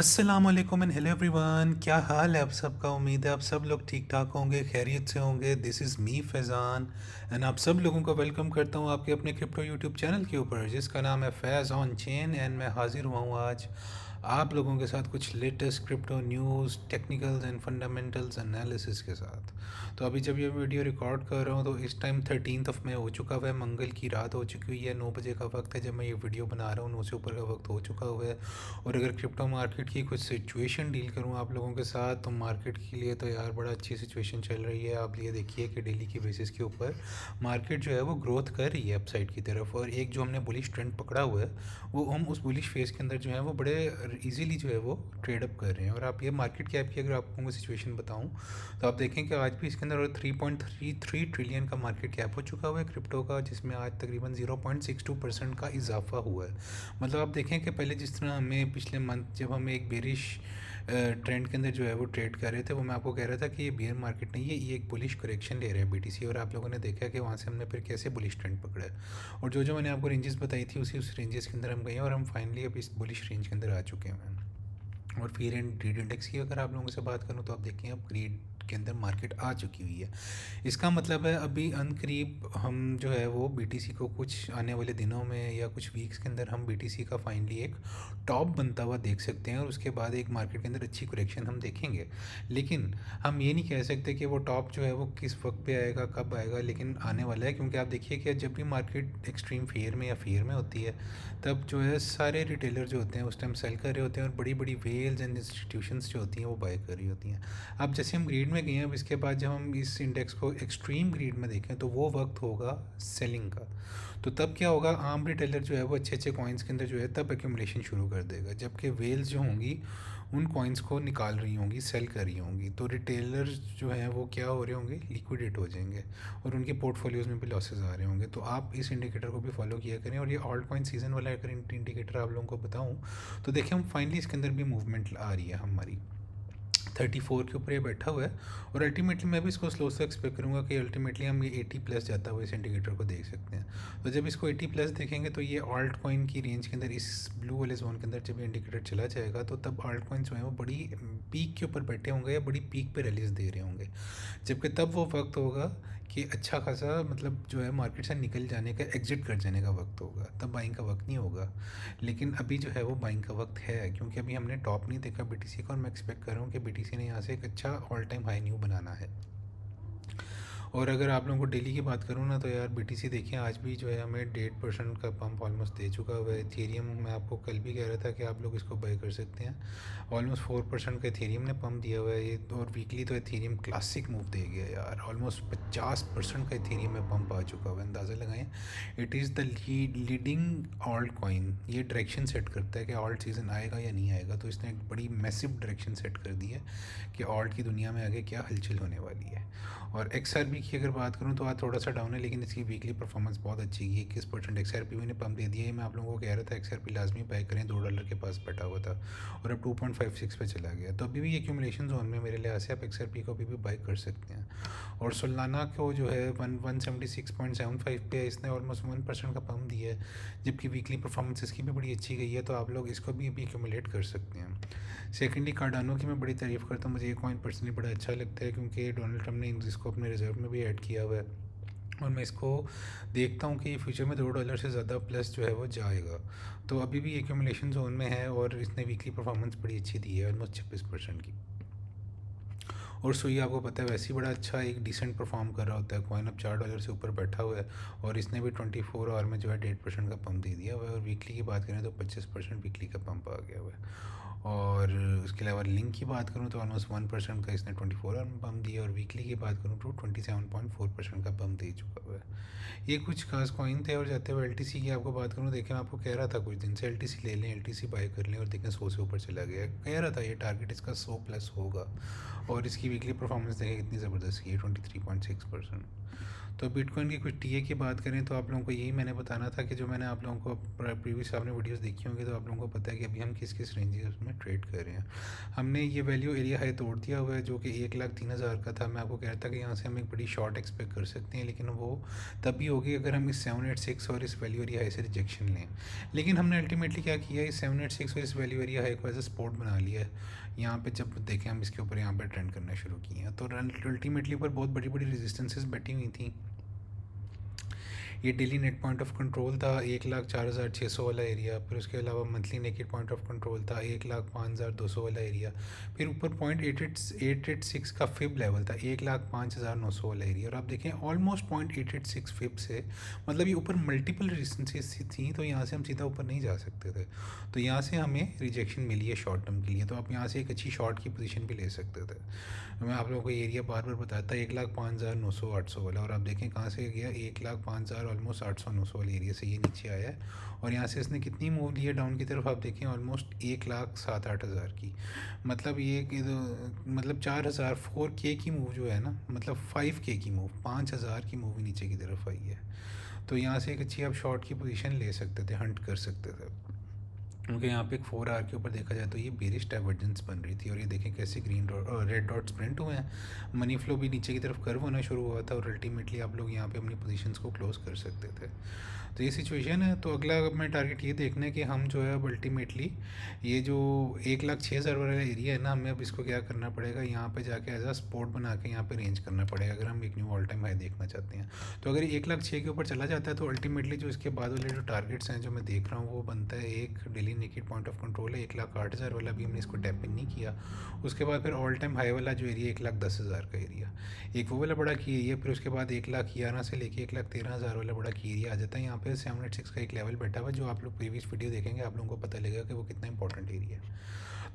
अस्सलामुअलैकुम and hello everyone, क्या हाल है आप सबका। उम्मीद है आप सब लोग ठीक ठाक होंगे, खैरियत से होंगे। This is me Faizan and आप सब लोगों को वेलकम करता हूँ आपके अपने क्रिप्टो यूट्यूब चैनल के ऊपर जिसका नाम है फैज़ ऑन चेन। एंड मैं हाजिर हुआ हूँ आज आप लोगों के साथ कुछ latest crypto news, technicals and fundamentals analysis के साथ। तो अभी जब ये वीडियो रिकॉर्ड कर रहा हूँ तो इस टाइम 13 मई हो चुका हुआ है, मंगल की रात हो चुकी हुई है, 9 बजे का वक्त है जब मैं ये वीडियो बना रहा हूँ, 9 से ऊपर का वक्त हो चुका हुआ है। और अगर क्रिप्टो मार्केट की कुछ सिचुएशन डील करूँ आप लोगों के साथ तो मार्केट के लिए तो यार बड़ा अच्छी सिचुएशन चल रही है। आप ये देखिए कि डेली की बेसिस के ऊपर मार्केट जो है वो ग्रोथ कर रही है अपसाइड की तरफ, और एक जो हमने बुलिश ट्रेंड पकड़ा हुआ है वो हम उस बुलिश फेज के अंदर जो है वो बड़े इजीली जो है वो ट्रेड अप कर रहे हैं। और आप ये मार्केट कैप की अगर आपको सिचुएशन बताऊं तो आप देखें कि आज भी इसके अंदर 3.33 ट्रिलियन का मार्केट कैप हो चुका हुआ है क्रिप्टो का, जिसमें आज तकरीबन 0.62% का इजाफा हुआ है। मतलब आप देखें कि पहले जिस तरह हमें पिछले मंथ जब हम एक बेरिश ट्रेंड के अंदर जो है वो ट्रेड कर रहे थे, वो मैं आपको कह रहा था कि ये बियर मार्केट नहीं है, ये एक बुलिश करेक्शन ले रहा है बीटीसी। और आप लोगों ने देखा कि वहाँ से हमने फिर कैसे बुलिश ट्रेंड पकड़ा है, और जो जो मैंने आपको रेंजेस बताई थी उस रेंजेस के अंदर हम गए हैं और हम फाइनली अब इस बुलिश रेंज के अंदर आ चुके हैं। और फिर एंड ग्रीड इंडेक्स की अगर आप लोगों से बात करूं तो आप देखें अब ग्रीड के अंदर मार्केट आ चुकी हुई है। इसका मतलब है अभी अनकरीब हम जो है वो बीटीसी को कुछ आने वाले दिनों में या कुछ वीक्स के अंदर हम बीटीसी का फाइनली एक टॉप बनता हुआ देख सकते हैं, और उसके बाद एक मार्केट के अंदर अच्छी करेक्शन हम देखेंगे। लेकिन हम ये नहीं कह सकते कि वो टॉप जो है वो किस वक्त पे आएगा, कब आएगा, लेकिन आने वाला है। क्योंकि आप देखिए कि जब भी मार्केट एक्सट्रीम फेयर में या फेयर में होती है तब जो है सारे रिटेलर जो होते हैं उस टाइम सेल कर रहे होते हैं और बड़ी बड़ी वेल्स एंड इंस्टीट्यूशंस जो होती हैं वो बाय कर रही होती हैं। अब जैसे हम ग्रीड में गए हैं, अब इसके बाद जब हम इस इंडेक्स को एक्सट्रीम ग्रीड में देखें तो वो वक्त होगा सेलिंग का। तो तब क्या होगा, आम रिटेलर जो है वो अच्छे अच्छे कॉइन्स के अंदर जो है तब एक्यूमुलेशन शुरू कर देगा, जबकि वेल्स जो होंगी उन कॉइन्स को निकाल रही होंगी, सेल कर रही होंगी। तो रिटेलर जो हैं वो क्या हो रहे होंगे, लिक्विडेट हो जाएंगे और उनके पोर्टफोलियोज़ में भी लॉसेज आ रहे होंगे। तो आप इस इंडिकेटर को भी फॉलो किया करें। और ये ऑल्ट कॉइन सीजन वाला अगर इंडिकेटर आप लोगों को बताऊं तो देखिए हम फाइनली इसके अंदर भी मूवमेंट आ रही है हमारी 34 के ऊपर ये बैठा हुआ है। और अल्टीमेटली मैं भी इसको स्लो से एक्सपेक्ट करूँगा कि अल्टीमेटली हम ये 80 प्लस जाता हुआ इस इंडिकेटर को देख सकते हैं। तो जब इसको 80 प्लस देखेंगे तो ये ऑल्ट कॉइन की रेंज के अंदर, इस ब्लू वाले जोन के अंदर जब ये इंडिकेटर चला जाएगा तो तब ऑल्ट कॉइन जो है वो बड़ी पीक के ऊपर बैठे होंगे या बड़ी पीक पे रिलीज दे रहे होंगे। जबकि तब वो वक्त होगा कि अच्छा खासा मतलब जो है मार्केट से निकल जाने का, एग्जिट कर जाने का वक्त होगा, तब बाइंग का वक्त नहीं होगा। लेकिन अभी जो है वो बाइंग का वक्त है, क्योंकि अभी हमने टॉप नहीं देखा बीटीसी का, और मैं एक्सपेक्ट कर रहा हूँ कि बीटीसी ने यहाँ से एक अच्छा ऑल टाइम हाई न्यू बनाना है। और अगर आप लोगों को डेली की बात करूँ ना तो यार बीटीसी देखिए आज भी जो है हमें 1.5% का पंप ऑलमोस्ट दे चुका हुआ है। इथेरियम मैं आपको कल भी कह रहा था कि आप लोग इसको बाई कर सकते हैं, ऑलमोस्ट 4% का इथेरियम ने पंप दिया हुआ है ये। और वीकली तो इथेरियम क्लासिक मूव दे गया यार, ऑलमोस्ट 50% का इथेरियम में पंप आ चुका हुआ है। अंदाज़ा लगाएं, it is the leading alt coin. ये डायरेक्शन सेट करता है कि ऑल्ट सीज़न आएगा या नहीं आएगा। तो इसने एक बड़ी मैसिव डायरेक्शन सेट कर दी है कि ऑल्ट की दुनिया में आगे क्या हलचल होने वाली है। और XRP की अगर बात करूँ तो आज थोड़ा सा डाउन है, लेकिन इसकी वीकली परफॉर्मेंस बहुत अच्छी है। 21% XRP ने पंप दे दिया है। मैं आप लोगों को कह रहा था XRP लाजमी बाय करें, $2 के पास बैठा हुआ था और अब 2.56 पे चला गया। तो अभी भी एक्यूमुलेशन जोन में मेरे लिहाज से आप XRP को अभी भी बाय कर सकते हैं। और सोलाना को जो है 176.75 पे इसने ऑलमोस्ट 1% का पंप दिया है, जबकि वीकली परफॉर्मेंस इसकी भी बड़ी अच्छी गई है। तो आप लोग इसको भी एक्यूमुलेट कर सकते हैं। सेकेंडली कार्डानो की मैं बड़ी तारीफ़ करता हूँ, मुझे ये कॉइन पर्सनली बड़ा अच्छा लगता है क्योंकि डोनाल्ड ट्रम्प ने इसको अपने रिजर्व में भी ऐड किया हुआ है। और मैं इसको देखता हूँ कि फ्यूचर में $2 से ज़्यादा प्लस जो है वो जाएगा। तो अभी भी एक्यूमुलेशन जोन में है और इसने वीकली परफॉर्मेंस बड़ी अच्छी दी है, ऑलमोस्ट 26% की। और सोई आपको पता है वैसे ही बड़ा अच्छा एक डिसेंट परफॉर्म कर रहा होता है कॉइन, अब $4 से ऊपर बैठा हुआ है और इसने भी 24 आवर में जो है 1.5% का पंप दे दिया हुआ है। और वीकली की बात करें तो 25% वीकली का पंप आ गया हुआ है। और उसके अलावा लिंक की बात करूँ तो ऑलमोस्ट 1% का इसने 24 आवर में पम्प दिया, और वीकली की बात करूँ तो 27.4% का पम्प दे चुका हुआ है। ये कुछ खास कॉइन थे। और जाते हुए एलटीसी की आपको बात करूँ, देखें मैं आपको कह रहा था कुछ दिन से एलटीसी ले लें, एलटीसी बाय कर लें, और देखें 100 से ऊपर चला गया। कह रहा था ये टारगेट इसका 100 प्लस होगा, और इसकी वीकली परफॉर्मेंस देखें कितनी ज़बरदस्त की है, 23.6%। तो बिटकॉइन की कुछ टीए की बात करें तो आप लोगों को यही मैंने बताना था कि जो मैंने आप लोगों को प्रीवियस आपने वीडियोस देखी होंगी तो आप लोगों को पता है कि अभी हम किस किस रेंजेस में ट्रेड कर रहे हैं। हमने ये वैल्यू एरिया हाई तोड़ दिया हुआ है जो कि 1,03,000 का था। मैं आपको कह रहा था कि यहाँ से हम एक बड़ी शॉर्ट एक्सपेक्ट कर सकते हैं, लेकिन वो तभी होगी अगर हम इस 786 और इस वैल्यू एरिया हाई से रिजेक्शन लें। लेकिन हमने अल्टीमेटली क्या किया, इस 786 और इस वैल्यू एरिया हाई को एज ए सपोर्ट बना लिया है। यहाँ पे जब देखें हम इसके ऊपर यहाँ पे ट्रेंड करना शुरू किए हैं, तो अल्टीमेटली ऊपर बहुत बड़ी बड़ी रेजिस्टेंसेस बैठी हुई थी। ये daily net point of control था 1,04,600 वाला एरिया। फिर उसके अलावा monthly naked point of control था 1,05,200 वाला एरिया। फिर ऊपर पॉइंट 886 का फिब लेवल था 1,05,900 वाला एरिया। और आप देखें ऑलमोस्ट पॉइंट 886 फिब से, मतलब ये ऊपर मल्टीपल रेजिस्टेंसेस थी, तो यहाँ से हम सीधा ऊपर नहीं जा सकते थे। तो यहाँ से हमें रिजेक्शन मिली है शॉर्ट टर्म के लिए, तो आप यहाँ से एक अच्छी शॉर्ट की पोजीशन भी ले सकते थे। मैं आप लोगों को एरिया बार बार बताया था 1,05,900 800 वाला, और आप देखें कहाँ से गया 1,05,000 ऑलमोस्ट 800-900 वाले एरिया से ये नीचे आया है। और यहाँ से इसने कितनी मूव ली है डाउन की तरफ, आप देखें ऑलमोस्ट 1,07,000-8,000 की। मतलब ये कि मतलब 4,000 4K की मूव जो है ना, मतलब 5K की मूव, 5,000 की मूव नीचे की तरफ आई है। तो यहाँ से एक अच्छी आप शॉर्ट की पोजीशन ले सकते थे, हंट कर सकते थे, क्योंकि यहाँ पे एक 4 आवर के ऊपर देखा जाए तो ये बेरिश डाइवर्जेंस बन रही थी। और ये देखें कैसे ग्रीन डॉट और रेड डॉट्स प्रिंट हुए हैं। मनी फ्लो भी नीचे की तरफ कर्व होना शुरू हुआ था, और अल्टीमेटली आप लोग यहाँ पे अपनी पोजीशंस को क्लोज कर सकते थे। तो ये सिचुएशन है। तो अगला अपना टारगेट ये देखना है कि हम जो है अब अल्टीमेटली ये जो 1,06,000 वाला एरिया है ना, हमें अब इसको क्या करना पड़ेगा, यहाँ पे जाके एज अ सपोर्ट बना के यहाँ पे रेंज करना पड़ेगा अगर हम एक न्यू ऑल टाइम हाई देखना चाहते हैं। तो अगर 1,06,000 के ऊपर चला जाता है तो अल्टीमेटली जो इसके बाद वाले जो टारगेट्स हैं जो मैं देख रहा हूँ वो बनता है, एक daily naked point of control है 1,08,000 वाला, भी हमने इसको टैप इन नहीं किया। उसके बाद फिर ऑल टाइम हाई वाला जो एरिया 1,10,000 का एरिया, एक वो वाला बड़ा की एरिया। फिर उसके बाद 1,11,000 से लेके 1,13,000 वाला बड़ा की एरिया आ जाता है। यहाँ पे 786 का एक लेवल बैठा हुआ है, जो आप लोग प्रीवियस वीडियो देखेंगे आप लोगों को पता लगेगा कि वो कितना इंपॉर्टेंट एरिया है।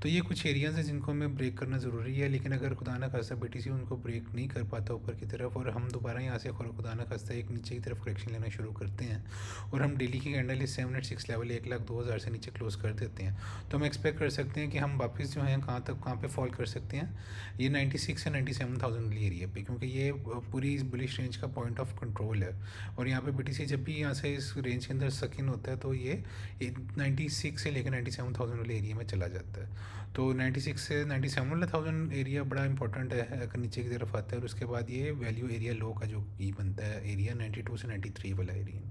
तो ये कुछ एरियाज़ हैं जिनको हमें ब्रेक करना ज़रूरी है, लेकिन अगर खुदा न खास्ता BTC उनको ब्रेक नहीं कर पाता ऊपर की तरफ, और हम दोबारा यहाँ से खुदा न खास्ता एक नीचे की तरफ करेक्शन लेना शुरू करते हैं, और हम डेली की कैंडल इस 786 लेवल 1,02,000 से नीचे क्लोज कर देते हैं, तो हम एक्सपेक्ट कर सकते हैं कि हम वापस जो हैं कहाँ पे फॉल कर सकते हैं, ये 96 या 97,000 वाली एरिया पे, क्योंकि ये पूरी इस बुलिश रेंज का पॉइंट ऑफ कंट्रोल है। और यहाँ पे BTC जब भी यहाँ से इस रेंज के अंदर सकिन होता है तो ये 96 से लेकर 97,000 वाले एरिया में चला जाता है। तो 96 से 97 वाला 1000 एरिया बड़ा इंपॉर्टेंट है अगर नीचे की तरफ आता है। और उसके बाद ये वैल्यू एरिया लो का जो की बनता है एरिया 92 से 93 वाला एरिया।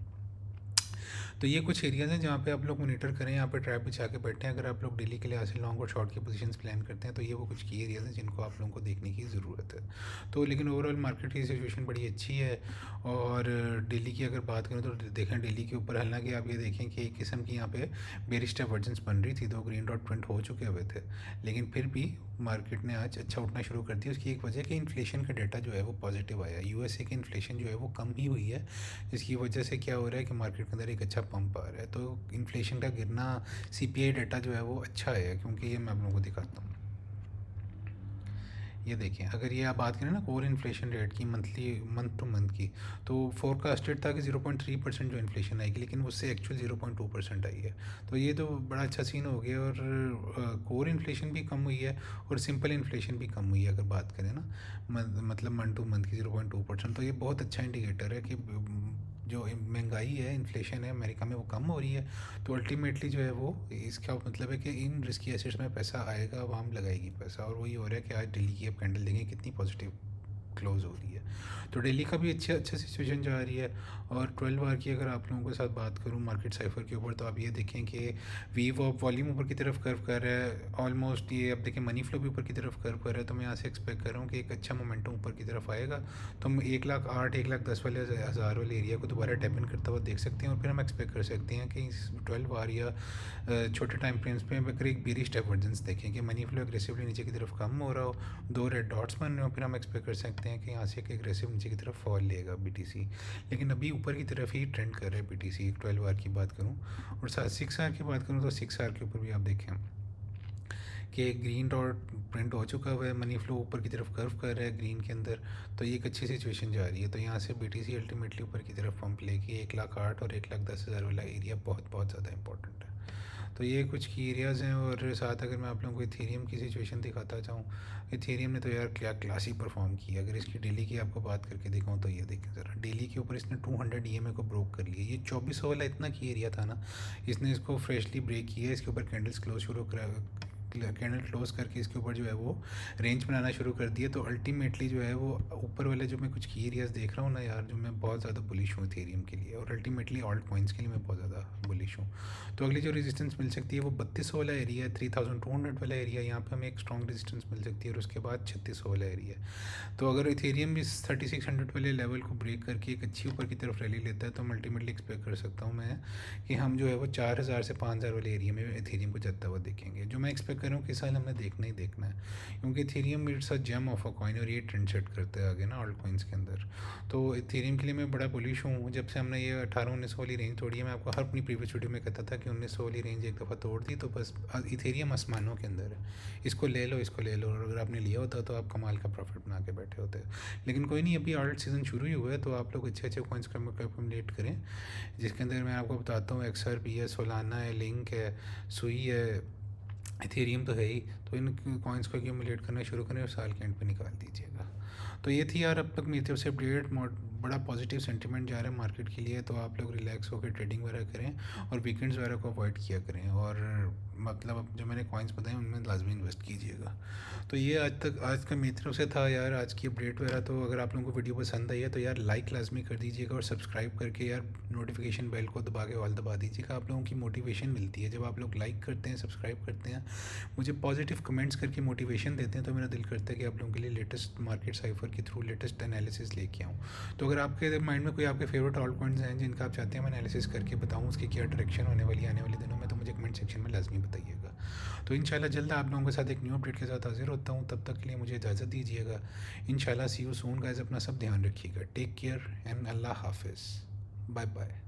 तो ये कुछ एरियाज़ हैं जहाँ पे आप लोग मोनीटर करें, यहाँ पे ट्रैप बिछा के बैठे हैं। अगर आप लोग डेली के लिए हासिल लॉन्ग और शॉर्ट की पोजीशंस प्लान करते हैं तो ये वो कुछ की एरियाज़ हैं जिनको आप लोगों को देखने की ज़रूरत है। तो लेकिन ओवरऑल मार्केट की सिचुएशन बड़ी अच्छी है। और डेली की अगर बात करें तो देखें डेली के ऊपर, हालांकि आप ये देखें कि एक किस्म की यहाँ पे बेरिश डाइवर्जेंस बन रही थी, तो ग्रीन डॉट प्रिंट हो चुके हुए थे, लेकिन फिर भी मार्केट ने आज अच्छा उठना शुरू कर दिया। उसकी एक वजह कि इन्फ्लेशन का डेटा जो है वो पॉजिटिव आया, USA की इन्फ्लेशन जो है वो कम ही हुई है, जिसकी वजह से क्या हो रहा है कि मार्केट के अंदर एक अच्छा पंप आ रहा है। तो इन्फ्लेशन का गिरना, CPI डाटा जो है वो अच्छा है, क्योंकि ये मैं आप लोगों को दिखाता हूँ। ये देखें, अगर ये आप बात करें ना कोर इन्फ्लेशन रेट की मंथ टू मंथ की, तो फोरकास्टेड था कि 0.3% जो इन्फ्लेशन आएगी, लेकिन उससे एक्चुअल 0.2% आई है। तो ये तो बड़ा अच्छा सीन हो गया। और कोर इन्फ्लेशन भी कम हुई है और सिंपल इन्फ्लेशन भी कम हुई है अगर बात करें ना, मतलब मंथ टू मंथ की 0.2%। तो ये बहुत अच्छा इंडिकेटर है कि जो महंगाई है, इन्फ्लेशन है अमेरिका में, वो कम हो रही है। तो अल्टीमेटली जो है वो इसका मतलब है कि इन रिस्की एसेट्स में पैसा आएगा, वाम लगाएगी पैसा। और वही हो रहा है कि आज दिल्ली की आप कैंडल देखें कितनी पॉजिटिव क्लोज हो रही है। तो दिल्ली का भी अच्छा सिचुएशन जा रही है। और 12 आवर की अगर आप लोगों के साथ बात करूं मार्केट साइफर के ऊपर, तो आप ये देखें कि वॉल्यूम ऊपर की तरफ कर्व कर रहा है ऑलमोस्ट। ये अब देखें मनी फ्लो भी ऊपर की तरफ कर्व कर रहा है। तो मैं यहाँ से एक्सपेक्ट कर रहा हूँ कि एक अच्छा मोमेंटम ऊपर की तरफ आएगा, तो हम 1,08,000 1,10,000 वाले हज़ार वाले एरिया को दोबारा टैप इन करता हुआ देख सकते हैं। और फिर हम एक्सपेक्ट कर सकते हैं कि 12 आवर या छोटे टाइम फ्रेम्स पे अगर एक बेरिश डाइवर्जेंस देखें कि मनी फ्लो एग्रेसिवली नीचे की तरफ कम हो रहा हो, 2 रेड डॉट्स बन रहे हो, फिर हम एक्सपेक्ट कर सकते हैं कि यहाँ से एक एग्रेसिव नीचे की तरफ फॉल लेगा BTC। लेकिन अभी ऊपर की तरफ ही ट्रेंड कर रहा है BTC। 12 आवर की बात करूँ और साथ 6 आवर की बात करूँ तो 6 आवर के ऊपर भी आप देखें कि ग्रीन डॉट प्रिंट हो चुका हुआ है, मनी फ्लो ऊपर की तरफ कर्व कर रहा है ग्रीन के अंदर। तो ये एक अच्छी सिचुएशन जा रही है। तो यहाँ से BTC अल्टीमेटली ऊपर की तरफ पंप लेगी। 1,08,000 और 1,10,000 वाला एरिया बहुत ज़्यादा इंपॉर्टेंट है। तो ये कुछ की एरियाज़ हैं। और साथ अगर मैं आप लोगों को इथेरियम की सिचुएशन दिखाता चाहूँ, इथेरियम ने तो यार क्या क्लासी परफॉर्म किया। अगर इसकी डेली की आपको बात करके दिखाऊँ तो ये देखें ज़रा, डेली के ऊपर इसने 200 EMA को ब्रोक कर लिया। ये 2400 वाला इतना की एरिया था ना, इसने इसको फ्रेशली ब्रेक किया। इसके ऊपर कैंडल्स क्लोज शुरू कैंडल क्लोज करके इसके ऊपर जो है वो रेंज बनाना शुरू कर दिया। तो अल्टीमेटली जो है वो ऊपर वाले जो मैं कुछ की एरियाज़ देख रहा हूँ ना यार, जो मैं बहुत ज़्यादा बुलिश हूँ इथेरियम के लिए, और अल्टीमेटली ऑल्ट कॉइन्स के लिए मैं बहुत ज़्यादा बुलिश हूँ। तो अगली जो रेजिस्टेंस मिल सकती है वो 3200 वाला एरिया है, 3200 वाला एरिया, यहाँ पे हमें एक स्ट्रॉन्ग रेजिस्टेंस मिल सकती है, और उसके बाद 3600 वाला एरिया है। तो अगर इथेरियम इस 3600 वाले लेवल को ब्रेक करके एक अच्छी ऊपर की तरफ रैली लेता है, तो मैं अल्टीमेटली एक्सपेक्ट कर सकता हूँ मैं कि हम जो है वो 4000 से 5000 वाले एरिया में इथेरियम को जाता हुआ देखेंगे, जो मैं एक्सपेक्ट कर रहा हूँ कि इस साल हमने देखना ही देखना है, क्योंकि Ethereum it's a gem of a coin, और ये ट्रेंड सेट करता है आगे ना ऑल्ट कॉइन्स के अंदर। तो इथेरियम के लिए मैं बड़ा बुलिश हूँ। जब से हमने ये 1800-1900 वाली रेंज तोड़ी है, मैं आपको हर अपनी प्रीवियस वीडियो में कहता था कि 1900 वाली रेंज एक दफ़ा तोड़ दी तो बस इथेरियम आसमानों के अंदर है, इसको ले लो, इसको ले लो, और अगर आपने लिया होता तो आप कमाल का प्रॉफिट बना के बैठे होते। लेकिन कोई नहीं, अभी ऑल्ट सीज़न शुरू ही हुआ है, तो आप लोग अच्छे अच्छे कॉइन्स का एक्यूमुलेट करें, जिसके अंदर मैं आपको बताता हूँ XRP है, सोलाना है, लिंक है, सुई है, इथेरियम तो है ही। तो इन कॉइन्स को एक्यूमुलेट करना शुरू करें और साल के एंड पे निकाल दीजिएगा। तो ये थी यार अब तक मेरी तरफ से अपडेट। बड़ा पॉजिटिव सेंटीमेंट जा रहा है मार्केट के लिए, तो आप लोग रिलैक्स होकर ट्रेडिंग वगैरह करें और वीकेंड्स वगैरह को अवॉइड किया करें, और मतलब अब जो मैंने कॉइन्स बताए उनमें लाजमी इन्वेस्ट कीजिएगा। तो ये आज का मेरी तरफ से था यार, आज की अपडेट वगैरह। तो अगर आप लोगों को वीडियो पसंद आई है तो यार लाइक लाजमी कर दीजिएगा, और सब्सक्राइब करके यार नोटिफिकेशन बेल को दबा के ऑल दबा दीजिएगा। आप लोगों की मोटिवेशन मिलती है जब आप लोग लाइक करते हैं, सब्सक्राइब करते हैं, मुझे पॉजिटिव कमेंट्स करके मोटिवेशन देते हैं, तो मेरा दिल करता है कि आप लोगों के लिए लेटेस्ट मार्केट साइफर के थ्रू लेटेस्ट एनालिसिस लेके आऊँ। तो अगर आपके माइंड में कोई आपके फेवरेट ऑल्ट कॉइन्स हैं जिनका आप चाहते हैं मैं एनालिसिस करके बताऊँ, उसकी क्या डायरेक्शन होने वाली है आने वाले दिनों में, तो मुझे कमेंट सेक्शन में लाजमी बताइएगा। तो इंशाल्लाह जल्द आप लोगों के साथ एक न्यू अपडेट के साथ हाजिर होता हूँ। तब तक के लिए मुझे इजाज़त दीजिएगा। इंशाल्लाह सी यू सून गाइस, अपना सब ध्यान रखिएगा। टेक केयर एंड अल्लाह हाफिज़, बाय बाय।